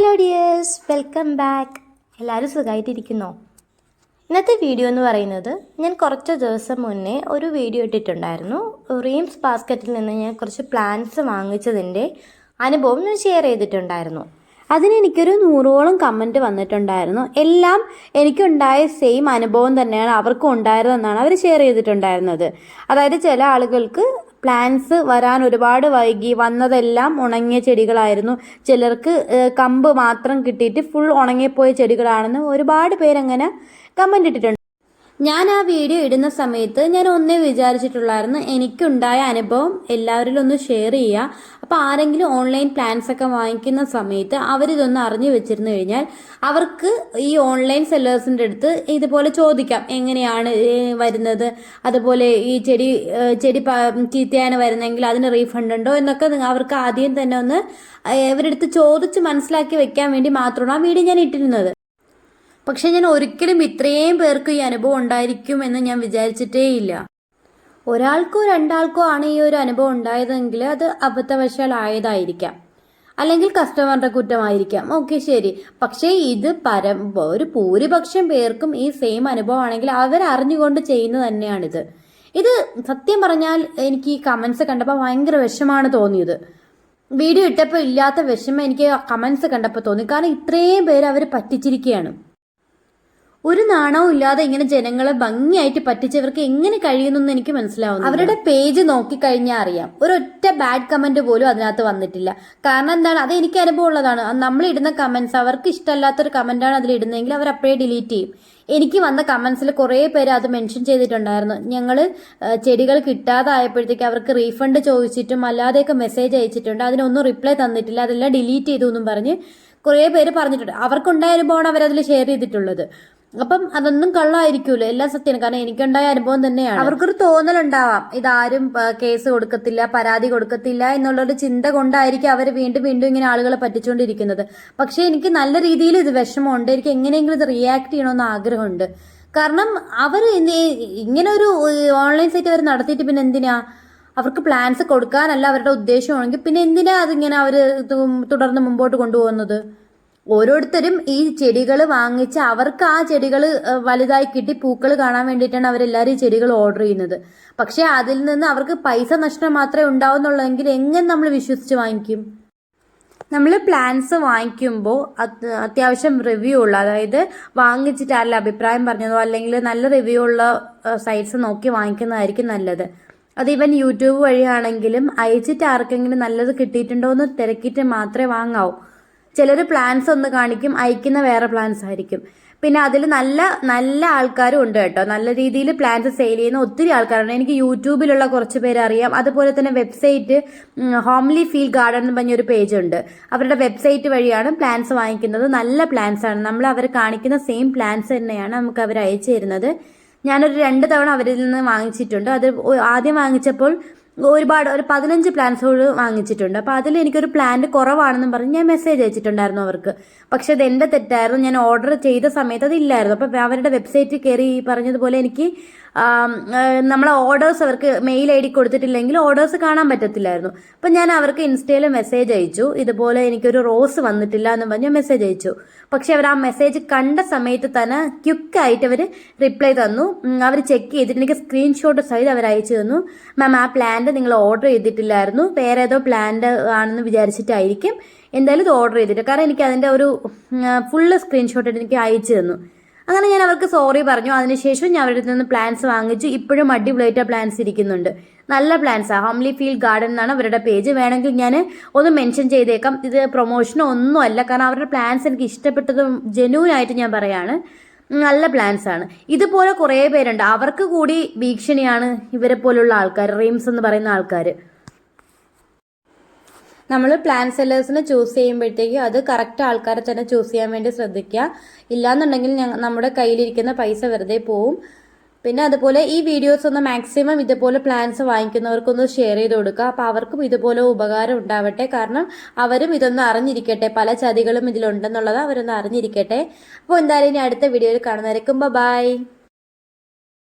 Hello dears, welcome back. എല്ലാവരും സുഖമായിട്ടിരിക്കുന്നോ? ഇന്നത്തെ വീഡിയോ എന്ന് പറയുന്നത്, ഞാൻ കുറച്ച് ദിവസം മുന്നേ ഒരു വീഡിയോ ഇട്ടിട്ടുണ്ടായിരുന്നു. റീംസ് ബാസ്ക്കറ്റിൽ നിന്ന് ഞാൻ കുറച്ച് പ്ലാന്റ്സ് വാങ്ങിച്ചതിൻ്റെ അനുഭവം ഞാൻ ഷെയർ ചെയ്തിട്ടുണ്ടായിരുന്നു. അതിന് എനിക്കൊരു 100ഓളം കമൻറ്റ് വന്നിട്ടുണ്ടായിരുന്നു. എല്ലാം എനിക്കുണ്ടായ സെയിം അനുഭവം തന്നെയാണ് അവർക്കും ഉണ്ടായതെന്നാണ് അവർ ഷെയർ ചെയ്തിട്ടുണ്ടായിരുന്നത്. അതായത് ചില ആളുകൾക്ക് പ്ലാന്റ്സ് വരാൻ ഒരുപാട് വൈകി, വന്നതെല്ലാം ഉണങ്ങിയ ചെടികളായിരുന്നു. ചിലർക്ക് കമ്പ് മാത്രം കിട്ടിയിട്ട് ഫുൾ ഉണങ്ങിപ്പോയ ചെടികളാണെന്ന് ഒരുപാട് പേരങ്ങനെ കമൻ്റ് ഇട്ടിട്ടുണ്ട്. ഞാൻ ആ വീഡിയോ ഇടുന്ന സമയത്ത് ഞാൻ ഒന്നേ വിചാരിച്ചിട്ടുള്ളായിരുന്നു, എനിക്കുണ്ടായ അനുഭവം എല്ലാവരിലും ഒന്ന് ഷെയർ ചെയ്യുക. അപ്പോൾ ആരെങ്കിലും ഓൺലൈൻ പ്ലാൻസ് ഒക്കെ വാങ്ങിക്കുന്ന സമയത്ത് അവരിതൊന്ന് അറിഞ്ഞു വെച്ചിരുന്നു കഴിഞ്ഞാൽ അവർക്ക് ഈ ഓൺലൈൻ സെല്ലേഴ്സിൻ്റെ അടുത്ത് ഇതുപോലെ ചോദിക്കാം, എങ്ങനെയാണ് വരുന്നത്, അതുപോലെ ഈ ചെടി ചീത്തയാണ് വരുന്നതെങ്കിൽ അതിന് റീഫണ്ട് ഉണ്ടോ എന്നൊക്കെ അവർക്ക് ആദ്യം തന്നെ ഒന്ന് ഇവരുടെ അടുത്ത് ചോദിച്ച് മനസ്സിലാക്കി വെക്കാൻ വേണ്ടി മാത്രമാണ് ആ വീഡിയോ ഞാൻ ഇട്ടിരുന്നത്. പക്ഷെ ഞാൻ ഒരിക്കലും ഇത്രയും പേർക്ക് ഈ അനുഭവം ഉണ്ടായിരിക്കും എന്ന് ഞാൻ വിചാരിച്ചിട്ടേ ഇല്ല. ഒരാൾക്കോ രണ്ടാൾക്കോ ആണ് ഈ ഒരു അനുഭവം ഉണ്ടായതെങ്കിൽ അത് അബദ്ധവശാലായതായിരിക്കാം, അല്ലെങ്കിൽ കസ്റ്റമറുടെ കുറ്റമായിരിക്കാം. ഓക്കെ, ശരി. പക്ഷേ ഇത് ഒരു ഭൂരിപക്ഷം പേർക്കും ഈ സെയിം അനുഭവമാണെങ്കിൽ അവരറിഞ്ഞുകൊണ്ട് ചെയ്യുന്നത് തന്നെയാണിത്. ഇത് സത്യം പറഞ്ഞാൽ എനിക്ക് ഈ കമൻസ് കണ്ടപ്പോൾ ഭയങ്കര വിഷമാണ് തോന്നിയത്. വീഡിയോ ഇട്ടപ്പോൾ ഇല്ലാത്ത വിഷമം എനിക്ക് കമൻസ് കണ്ടപ്പോൾ തോന്നി. കാരണം ഇത്രയും പേര് അവർ പറ്റിച്ചിരിക്കുകയാണ്. ഒരു നാണവും ഇല്ലാതെ ഇങ്ങനെ ജനങ്ങളെ ഭംഗിയായിട്ട് പറ്റിച്ചവർക്ക് എങ്ങനെ കഴിയുന്നെന്ന് എനിക്ക് മനസ്സിലാവുന്നു. അവരുടെ പേജ് നോക്കിക്കഴിഞ്ഞാൽ അറിയാം, ഒരൊറ്റ ബാഡ് കമന്റ് പോലും അതിനകത്ത് വന്നിട്ടില്ല. കാരണം എന്താണ്, അത് എനിക്ക് അനുഭവം ഉള്ളതാണ്. നമ്മൾ ഇടുന്ന കമന്റ്സ് അവർക്ക് ഇഷ്ടമല്ലാത്തൊരു കമന്റാണ് അതിൽ ഇടുന്നതെങ്കിൽ അവർ അപ്പോഴേ ഡിലീറ്റ് ചെയ്യും. എനിക്ക് വന്ന കമന്റ്സിൽ കുറേ പേര് അത് മെൻഷൻ ചെയ്തിട്ടുണ്ടായിരുന്നു. ഞങ്ങൾ ചെടികൾ കിട്ടാതായപ്പോഴത്തേക്ക് അവർക്ക് റീഫണ്ട് ചോദിച്ചിട്ടും അല്ലാതെയൊക്കെ മെസ്സേജ് അയച്ചിട്ടുണ്ട്, അതിനൊന്നും റിപ്ലൈ തന്നിട്ടില്ല, അതെല്ലാം ഡിലീറ്റ് ചെയ്തു എന്നും പറഞ്ഞ് കുറേ പേര് പറഞ്ഞിട്ടുണ്ട്. അവർക്കുണ്ടായ അനുഭവമാണ് അവരതിൽ ഷെയർ ചെയ്തിട്ടുള്ളത്. അപ്പം അതൊന്നും കള്ളായിരിക്കുമല്ലോ, എല്ലാം സത്യമാണ്. കാരണം എനിക്കുണ്ടായ അനുഭവം തന്നെയാണ്. അവർക്കൊരു തോന്നലുണ്ടാവാം, ഇതാരും കേസ് കൊടുക്കത്തില്ല, പരാതി കൊടുക്കത്തില്ല എന്നുള്ളൊരു ചിന്ത കൊണ്ടായിരിക്കും അവർ വീണ്ടും വീണ്ടും ഇങ്ങനെ ആളുകളെ പറ്റിച്ചുകൊണ്ടിരിക്കുന്നത്. പക്ഷെ എനിക്ക് നല്ല രീതിയിൽ ഇത് വിഷമമുണ്ട്. എനിക്ക് എങ്ങനെയെങ്കിലും ഇത് റിയാക്ട് ചെയ്യണമെന്ന് ആഗ്രഹമുണ്ട്. കാരണം അവർ ഇങ്ങനെ ഒരു ഓൺലൈൻ സൈറ്റ് അവർ നടത്തിയിട്ട് പിന്നെ എന്തിനാ, അവർക്ക് പ്ലാൻസ് കൊടുക്കാനല്ല അവരുടെ ഉദ്ദേശമാണെങ്കിൽ പിന്നെ എന്തിനാ അതിങ്ങനെ അവർ തുടർന്ന് മുമ്പോട്ട് കൊണ്ടുപോകുന്നത്? ഓരോരുത്തരും ഈ ചെടികൾ വാങ്ങിച്ച് അവർക്ക് ആ ചെടികൾ വലുതായി കിട്ടി പൂക്കൾ കാണാൻ വേണ്ടിയിട്ടാണ് അവരെല്ലാവരും ഈ ചെടികൾ ഓർഡർ ചെയ്യുന്നത്. പക്ഷെ അതിൽ നിന്ന് അവർക്ക് പൈസ നഷ്ടം മാത്രമേ ഉണ്ടാവുന്നുള്ളെങ്കിൽ എങ്ങനെ നമ്മൾ വിശ്വസിച്ച് വാങ്ങിക്കും? നമ്മൾ പ്ലാൻസ് വാങ്ങിക്കുമ്പോൾ അത്യാവശ്യം റിവ്യൂ ഉള്ള, അതായത് വാങ്ങിച്ചിട്ട് ആരുടെ അഭിപ്രായം പറഞ്ഞതോ അല്ലെങ്കിൽ നല്ല റിവ്യൂ ഉള്ള സൈറ്റ്സ് നോക്കി വാങ്ങിക്കുന്നതായിരിക്കും നല്ലത്. അത് ഈവൻ യൂട്യൂബ് വഴിയാണെങ്കിലും അയച്ചിട്ട് ആർക്കെങ്കിലും നല്ലത് കിട്ടിയിട്ടുണ്ടോ എന്ന് തിരക്കിയിട്ട് മാത്രമേ വാങ്ങാവൂ. ചിലർ പ്ലാൻസ് ഒന്ന് കാണിക്കും, അയക്കുന്ന വേറെ പ്ലാൻസ് ആയിരിക്കും. പിന്നെ അതിൽ നല്ല നല്ല ആൾക്കാരും ഉണ്ട് കേട്ടോ, നല്ല രീതിയിൽ പ്ലാൻസ് സെയിൽ ചെയ്യുന്ന ഒത്തിരി ആൾക്കാരുണ്ട്. എനിക്ക് യൂട്യൂബിലുള്ള കുറച്ച് പേര് അറിയാം. അതുപോലെ തന്നെ വെബ്സൈറ്റ് ഹോംലി ഫീൽ ഗാർഡൻ എന്ന് പറഞ്ഞൊരു പേജ് ഉണ്ട്. അവരുടെ വെബ്സൈറ്റ് വഴിയാണ് പ്ലാൻസ് വാങ്ങിക്കുന്നത്. നല്ല പ്ലാൻസ് ആണ്, നമ്മൾ അവർ കാണിക്കുന്ന സെയിം പ്ലാൻസ് തന്നെയാണ് നമുക്ക് അവർ അയച്ചു തരുന്നത്. ഞാനൊരു 2 തവണ അവരിൽ നിന്ന് വാങ്ങിച്ചിട്ടുണ്ട്. അത് ആദ്യം വാങ്ങിച്ചപ്പോൾ ഒരു 15 പ്ലാൻസുകൾ വാങ്ങിച്ചിട്ടുണ്ട്. അപ്പോൾ അതിൽ എനിക്കൊരു പ്ലാന്റ് കുറവാണെന്നും പറഞ്ഞ് ഞാൻ മെസ്സേജ് അയച്ചിട്ടുണ്ടായിരുന്നു അവർക്ക്. പക്ഷെ അത് എൻ്റെ തെറ്റായിരുന്നു, ഞാൻ ഓർഡർ ചെയ്ത സമയത്ത് അതില്ലായിരുന്നു. അപ്പോൾ അവരുടെ വെബ്സൈറ്റിൽ കയറി പറഞ്ഞതുപോലെ എനിക്ക് നമ്മളെ ഓർഡേഴ്സ് അവർക്ക് മെയിൽ ID കൊടുത്തിട്ടില്ലെങ്കിൽ ഓർഡേഴ്സ് കാണാൻ പറ്റത്തില്ലായിരുന്നു. അപ്പം ഞാൻ അവർക്ക് ഇൻസ്റ്റയിൽ മെസ്സേജ് അയച്ചു, ഇതുപോലെ എനിക്കൊരു റോസ് വന്നിട്ടില്ല എന്ന് പറഞ്ഞ് മെസ്സേജ് അയച്ചു. പക്ഷെ അവർ ആ മെസ്സേജ് കണ്ട സമയത്ത് തന്നെ ക്വിക്കായിട്ട് അവർ റിപ്ലൈ തന്നു. അവർ ചെക്ക് ചെയ്തിട്ട് എനിക്ക് സ്ക്രീൻഷോട്ട് സഹിതം അവർ അയച്ചു തന്നു. മാം, ആ പ്ലാന്റ് നിങ്ങൾ ഓർഡർ ചെയ്തിട്ടില്ലായിരുന്നു, വേറെ ഏതോ പ്ലാന്റ് ആണെന്ന് വിചാരിച്ചിട്ടായിരിക്കും എന്തായാലും ഇത് ഓർഡർ ചെയ്തിട്ട്. കാരണം എനിക്ക് അതിൻ്റെ ഒരു ഫുള്ള് സ്ക്രീൻഷോട്ട് എനിക്ക് അയച്ചു തന്നു. അങ്ങനെ ഞാൻ അവർക്ക് സോറി പറഞ്ഞു. അതിനുശേഷം ഞാൻ അവരുടെ നിന്ന് പ്ലാൻസ് വാങ്ങിച്ചു. ഇപ്പോഴും അടിപൊളിയായിട്ട് പ്ലാൻസ് ഇരിക്കുന്നുണ്ട്. നല്ല പ്ലാൻസാണ്. ഹോംലി ഫീൽ ഗാർഡൻ എന്നാണ് അവരുടെ പേജ്. വേണമെങ്കിൽ ഞാൻ ഒന്ന് മെൻഷൻ ചെയ്തേക്കാം. ഇത് പ്രൊമോഷനോ ഒന്നും അല്ല, കാരണം അവരുടെ പ്ലാൻസ് എനിക്ക് ഇഷ്ടപ്പെട്ടതും ജെന്യൂനായിട്ട് ഞാൻ പറയാണ്. നല്ല പ്ലാൻസ് ആണ്. ഇതുപോലെ കുറേ പേരുണ്ട്, അവർക്ക് കൂടി ഭീഷണിയാണ് ഇവരെ പോലുള്ള ആൾക്കാർ, റീംസ് എന്ന് പറയുന്ന ആൾക്കാർ. നമ്മൾ പ്ലാൻ സെല്ലേഴ്സിനെ ചൂസ് ചെയ്യുമ്പോഴത്തേക്ക് അത് കറക്റ്റ് ആൾക്കാരെ തന്നെ ചൂസ് ചെയ്യാൻ വേണ്ടി ശ്രദ്ധിക്കുക. ഇല്ലാന്നുണ്ടെങ്കിൽ നമ്മുടെ കയ്യിലിരിക്കുന്ന പൈസ വെറുതെ പോവും. പിന്നെ അതുപോലെ ഈ വീഡിയോസ് ഒന്ന് മാക്സിമം ഇതുപോലെ പ്ലാൻസ് വാങ്ങിക്കുന്നവർക്കൊന്ന് ഷെയർ ചെയ്ത് കൊടുക്കുക. അപ്പോൾ അവർക്കും ഇതുപോലെ ഉപകാരം ഉണ്ടാവട്ടെ. കാരണം അവരും ഇതൊന്ന് അറിഞ്ഞിരിക്കട്ടെ, പല ചതികളും ഇതിലുണ്ടെന്നുള്ളത് അവരൊന്ന് അറിഞ്ഞിരിക്കട്ടെ. അപ്പോൾ എന്തായാലും ഇനി അടുത്ത വീഡിയോയിൽ കാണുന്നവരേക്കും ബൈ.